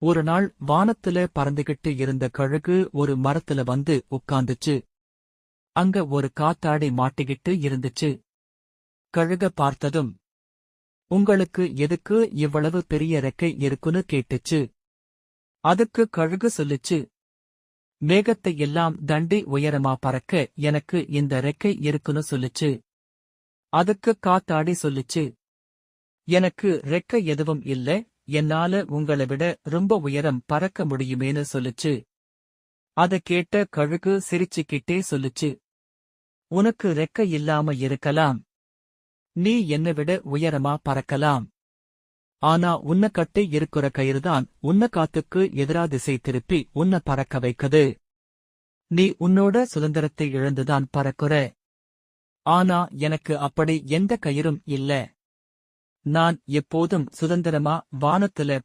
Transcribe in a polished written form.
ஒரு நாள் வானத்துல பறந்துகிட்டு இருந்த கழுகு ஒரு மரத்துல வந்து உட்கார்ந்துச்சு. அங்க ஒரு காத்தாடி மாட்டிக்கிட்டு இருந்துச்சு. கழுக பார்த்ததும், உங்களுக்கு எதுக்கு இவ்வளவு பெரிய ரெக்கை இருக்குன்னு கேட்டுச்சு. அதுக்கு கழுகு சொல்லுச்சு, மேகத்தை எல்லாம் தண்டி உயரமா பறக்க எனக்கு இந்த ரெக்கை இருக்குன்னு சொல்லுச்சு. அதுக்கு காத்தாடி சொல்லுச்சு, எனக்கு ரெக்கை எதுவும் இல்ல, என்னால உங்களை விட ரொம்ப உயரம் பறக்க முடியுமேன்னு சொல்லுச்சு. அத கேட்ட கழுகு சிரிச்சுக்கிட்டே சொல்லுச்சு, உனக்கு ரெக்கை இல்லாம இருக்கலாம். நீ என்னை விட உயரமா பறக்கலாம். ஆனா உன்ன கட்டி இருக்கிற கயிறுதான் உன்ன காத்துக்கு எதிரா திசை திருப்பி உன்ன பறக்க வைக்குது. நீ உன்னோட சுதந்திரத்தை இழந்துதான் பறக்குற. ஆனா எனக்கு அப்படி எந்த கயிறும் இல்ல. நான் எப்போதும் சுதந்திரமா வானத்துல